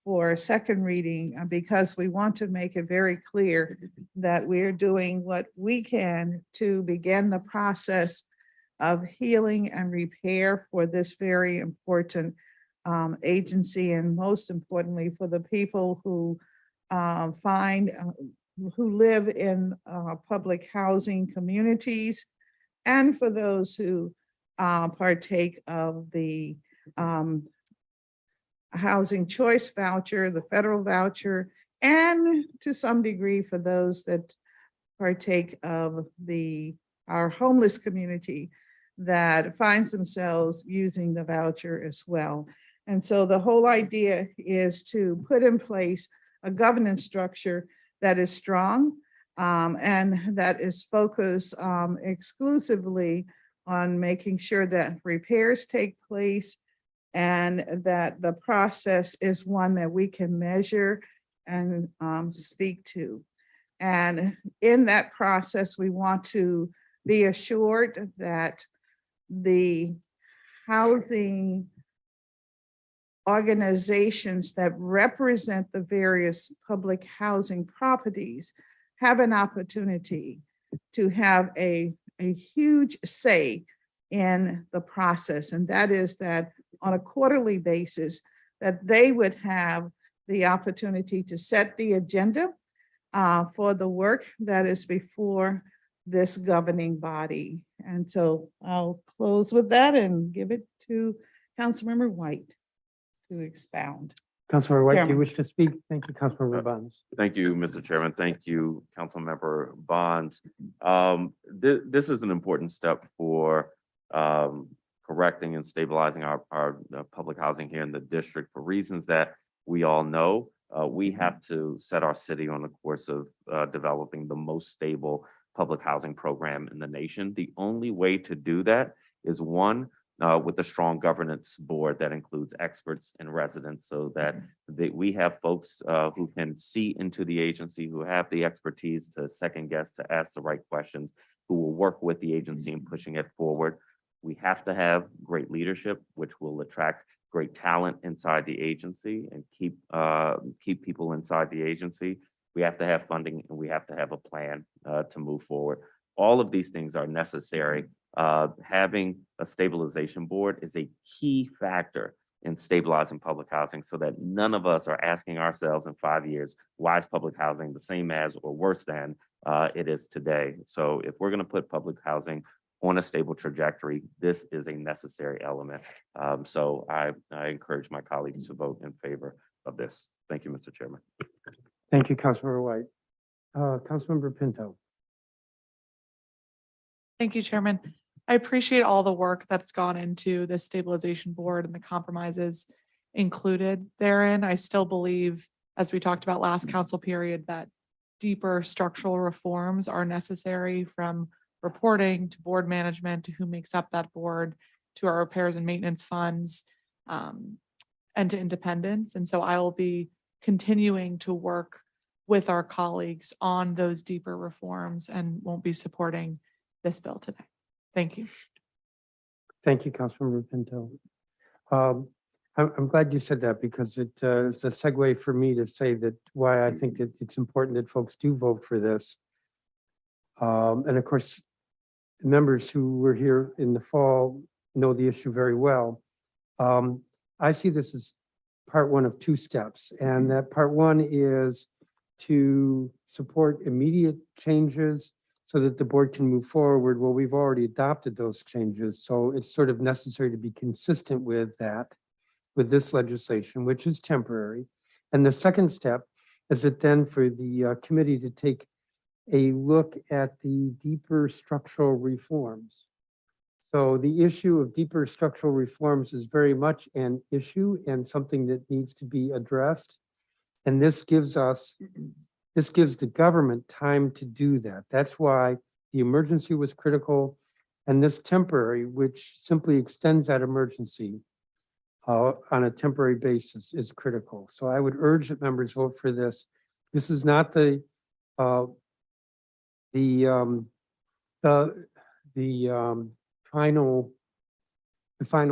for second reading because we want to make it very clear that we're doing what we can to begin the process of healing and repair for this very important agency, and most importantly for the people who who live in public housing communities, and for those who partake of the housing choice voucher, the federal voucher, and to some degree for those that partake of our homeless community that finds themselves using the voucher as well. And so the whole idea is to put in place a governance structure that is strong and that is focused exclusively on making sure that repairs take place and that the process is one that we can measure and speak to. And in that process, we want to be assured that the housing organizations that represent the various public housing properties have an opportunity to have a huge say in the process. And that is that on a quarterly basis, that they would have the opportunity to set the agenda for the work that is before this governing body. And so I'll close with that and give it to Councilmember White to expound. Councilmember White, do you Chairman. wish to speak? Thank you, Councilmember Bonds. Thank you, Mr. Chairman. Thank you, Councilmember Bonds. This is an important step for correcting and stabilizing our public housing here in the district for reasons that we all know. We have to set our city on the course of developing the most stable public housing program in the nation. The only way to do that is one, with a strong governance board that includes experts and residents so that we have folks who can see into the agency, who have the expertise to second guess, to ask the right questions, who will work with the agency in pushing it forward. We have to have great leadership, which will attract great talent inside the agency and keep people inside the agency. We have to have funding and we have to have a plan to move forward. All of these things are necessary. Having a stabilization board is a key factor in stabilizing public housing so that none of us are asking ourselves in 5 years, why is public housing the same as or worse than it is today. So if we're going to put public housing on a stable trajectory, this is a necessary element. So I encourage my colleagues to vote in favor of this. Thank you, Mr. Chairman. Thank you, Councilmember White. Councilmember Pinto. Thank you, Chairman. I appreciate all the work that's gone into the stabilization board and the compromises included therein. I still believe, as we talked about last council period, that deeper structural reforms are necessary, from reporting to board management to who makes up that board, to our repairs and maintenance funds, and to independence. And so I will be continuing to work with our colleagues on those deeper reforms and won't be supporting this bill today. Thank you. Thank you, Councilmember Pinto. I'm glad you said that, because it is a segue for me to say that why I think that it's important that folks do vote for this. And of course, members who were here in the fall know the issue very well. I see this as part one of two steps, and that part one is to support immediate changes so that the board can move forward. Well, we've already adopted those changes, so it's sort of necessary to be consistent with that, with this legislation, which is temporary. And the second step is that then for the committee to take a look at the deeper structural reforms. So the issue of deeper structural reforms is very much an issue and something that needs to be addressed. And this gives the government time to do that. That's why the emergency was critical, and this temporary, which simply extends that emergency on a temporary basis, is critical. So I would urge that members vote for this. This is not the final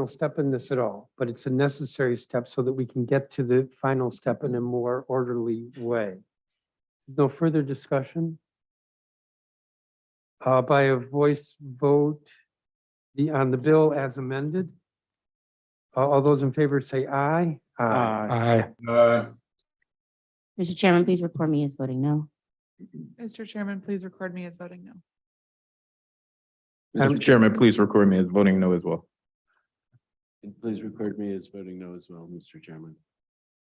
step in this at all, but it's a necessary step so that we can get to the final step in a more orderly way. No further discussion. By a voice vote, on the bill as amended. All those in favor say aye. Aye. Mr. Chairman, please record me as voting no. Mr. Chairman, please record me as voting no. Mr. Chairman, please record me as voting no as well. Please record me as voting no as well, Mr. Chairman.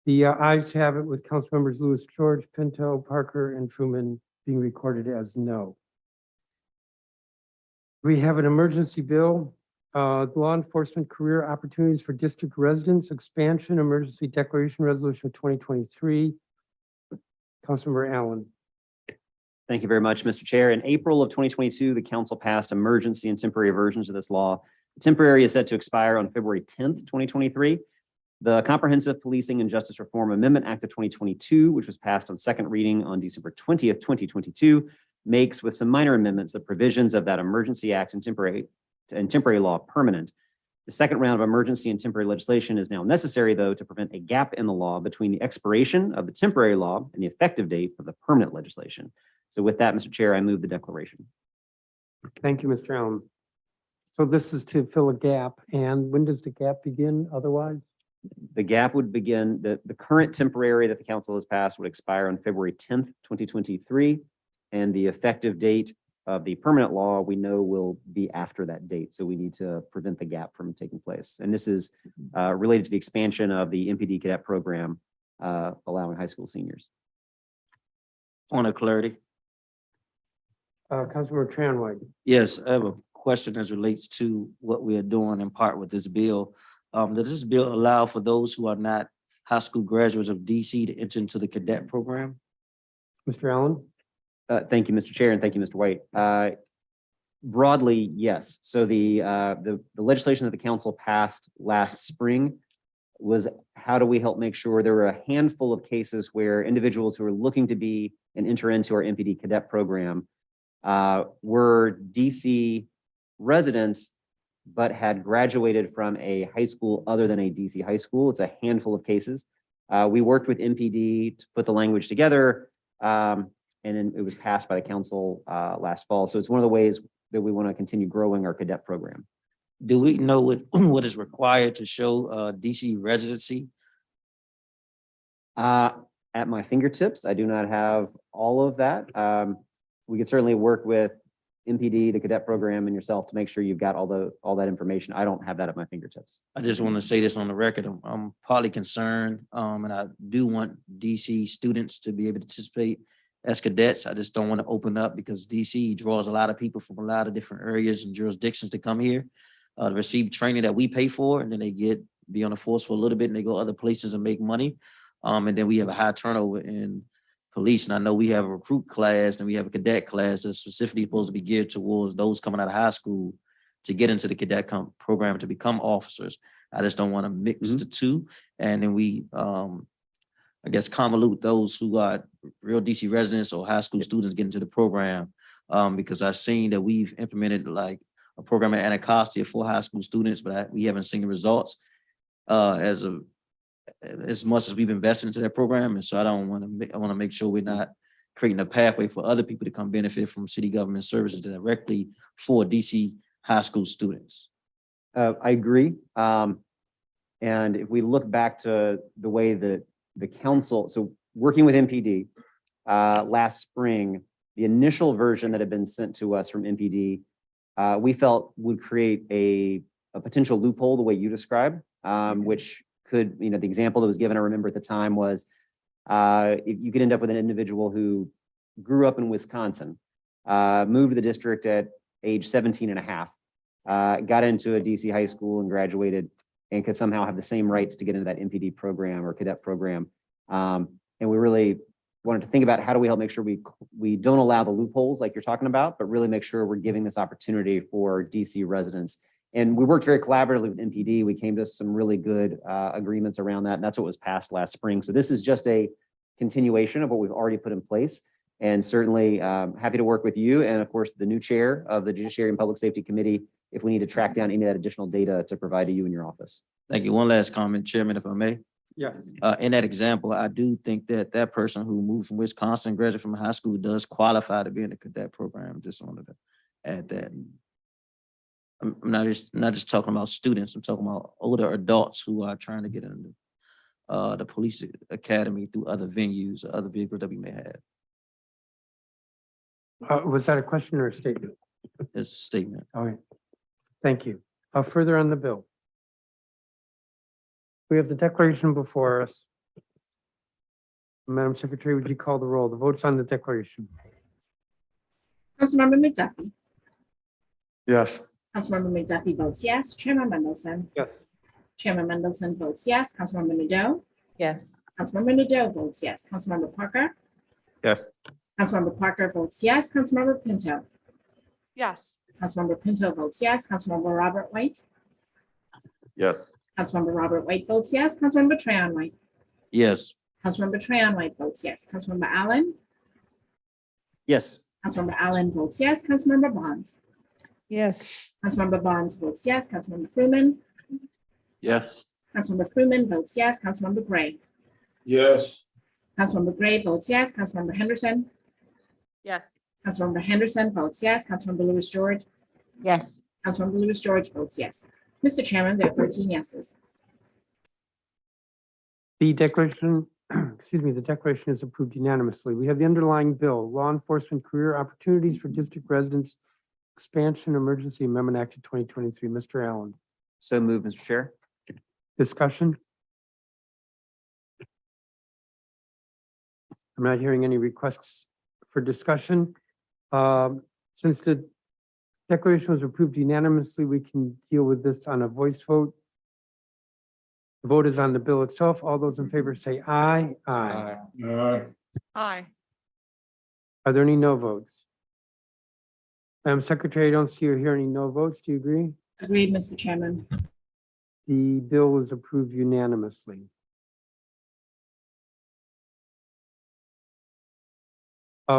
The ayes have it, with council members Lewis, George, Pinto, Parker, and Truman being recorded as no. We have an emergency bill, law enforcement career opportunities for district residents, expansion, emergency declaration resolution of 2023. Councilmember Allen. Thank you very much, Mr. Chair. In April of 2022, the council passed emergency and temporary versions of this law. The temporary is set to expire on February 10th, 2023. The Comprehensive Policing and Justice Reform Amendment Act of 2022, which was passed on second reading on December 20th, 2022, makes, with some minor amendments, the provisions of that emergency act and temporary law permanent. The second round of emergency and temporary legislation is now necessary, though, to prevent a gap in the law between the expiration of the temporary law and the effective date of the permanent legislation. So with that, Mr. Chair, I move the declaration. Thank you, Mr. Allen. So this is to fill a gap. And when does the gap begin otherwise? The gap would begin, the current temporary that the council has passed would expire on February 10th, 2023. And the effective date of the permanent law, we know, will be after that date. So we need to prevent the gap from taking place. And this is related to the expansion of the MPD cadet program, allowing high school seniors. Point of clarity. Councilmember Tran White. Yes, I have a question as relates to what we are doing in part with this bill. Does this bill allow for those who are not high school graduates of DC to enter into the cadet program? Mr. Allen. Thank you, Mr. Chair, and thank you, Mr. White. Broadly, yes. So the legislation that the council passed last spring was, how do we help make sure there were a handful of cases where individuals who are looking to be and enter into our MPD cadet program were DC residents, but had graduated from a high school other than a DC high school. It's a handful of cases. We worked with MPD to put the language together, and then it was passed by the council last fall. So it's one of the ways that we want to continue growing our cadet program. Do we know what is required to show DC residency? At my fingertips, I do not have all of that. we could certainly work with MPD, the cadet program, and yourself to make sure you've got all that information. I don't have that at my fingertips. I just want to say this on the record. I'm partly concerned, and I do want DC students to be able to participate as cadets. I just don't want to open up because DC draws a lot of people from a lot of different areas and jurisdictions to come here to receive training that we pay for, and then they be on the force for a little bit and they go other places and make money. And then we have a high turnover in police. And I know we have a recruit class and we have a cadet class that's specifically supposed to be geared towards those coming out of high school to get into the cadet program to become officers. I just don't want to mix the two. And then we, I guess, convolute those who are real DC residents or high school students get into the program. Because I've seen that we've implemented like a program at Anacostia for high school students, but we haven't seen the results as much as we've invested into that program. And so I want to make sure we're not creating a pathway for other people to come benefit from city government services directly for DC high school students. I agree. And if we look back to the way that the council, so working with MPD last spring, the initial version that had been sent to us from MPD, we felt would create a potential loophole the way you described, which could, the example that was given, I remember at the time was, if you could end up with an individual who grew up in Wisconsin, moved to the district at age 17 and a half, got into a DC high school and graduated and could somehow have the same rights to get into that MPD program or cadet program. And we really wanted to think about how do we help make sure we don't allow the loopholes like you're talking about, but really make sure we're giving this opportunity for DC residents. And we worked very collaboratively with MPD. We came to some really good agreements around that. And that's what was passed last spring. So this is just a continuation of what we've already put in place. And certainly happy to work with you. And of course, the new chair of the Judiciary and Public Safety Committee, if we need to track down any of that additional data to provide to you in your office. Thank you. One last comment, Chairman, if I may. Yeah. In that example, I do think that person who moved from Wisconsin, graduated from high school, does qualify to be in the cadet program. Just wanted to add that. I'm not just talking about students. I'm talking about older adults who are trying to get into the police academy through other venues or other vehicles that we may have. Was that a question or a statement? It's a statement. All right. Thank you. Further on the bill. We have the declaration before us. Madam Secretary, would you call the roll? The vote's on the declaration. Councilmember McDuffie. Yes. Councilmember McDuffie votes yes. Chairman Mendelson. Yes. Chairman Mendelson votes yes. Councilmember Nadeau. Yes. Councilmember Nadeau votes yes. Councilmember Parker. Yes. Councilmember Parker votes yes. Councilmember Pinto. Yes. Councilmember Pinto votes yes. Councilmember Robert White. Yes. Councilmember Robert White votes yes. Councilmember Tran White. Yes. Councilmember Tran White votes yes. Councilmember Allen. Yes. Councilmember Allen votes yes. Councilmember Bonds. Yes. Councilmember Bonds votes yes. Councilmember Freeman. Yes. Councilmember Freeman votes yes. Councilmember Gray. Yes. Councilmember Gray votes yes. Councilmember Henderson. Yes. Councilmember Henderson votes yes. Councilmember Lewis George. Yes. Councilmember Lewis George votes yes. Mr. Chairman, there are 13 yeses. The declaration, the declaration is approved unanimously. We have the underlying bill, Law Enforcement Career Opportunities for District Residents, Expansion Emergency Amendment Act of 2023. Mr. Allen. So moved, Mr. Chair. Discussion? I'm not hearing any requests for discussion. Since the declaration was approved unanimously, we can deal with this on a voice vote. The vote is on the bill itself. All those in favor say aye. Aye. Aye. Are there any no votes? Madam Secretary, I don't see or hear any no votes. Do you agree? Agreed, Mr. Chairman. The bill is approved unanimously.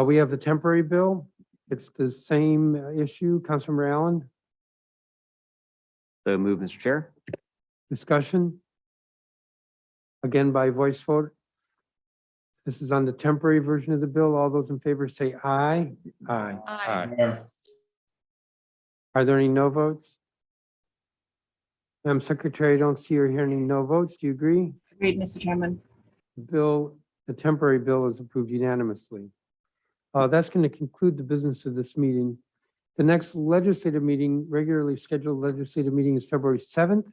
We have the temporary bill. It's the same issue. Councilmember Allen, So moved, Mr. Chair. discussion? Again, by voice vote. This is on the temporary version of the bill. All those in favor say aye. Aye. Aye. Are there any no votes? Madam Secretary, I don't see or hear any no votes. Do you agree? Agreed, Mr. Chairman. The temporary bill is approved unanimously. That's going to conclude the business of this meeting. The next legislative meeting, regularly scheduled legislative meeting is February 7th,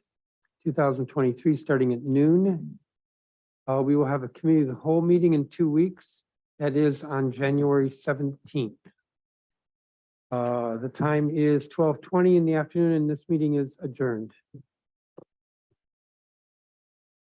2023, starting at noon. We will have a committee of the whole meeting in 2 weeks. That is on January 17th. The time is 12:20 in the afternoon and this meeting is adjourned.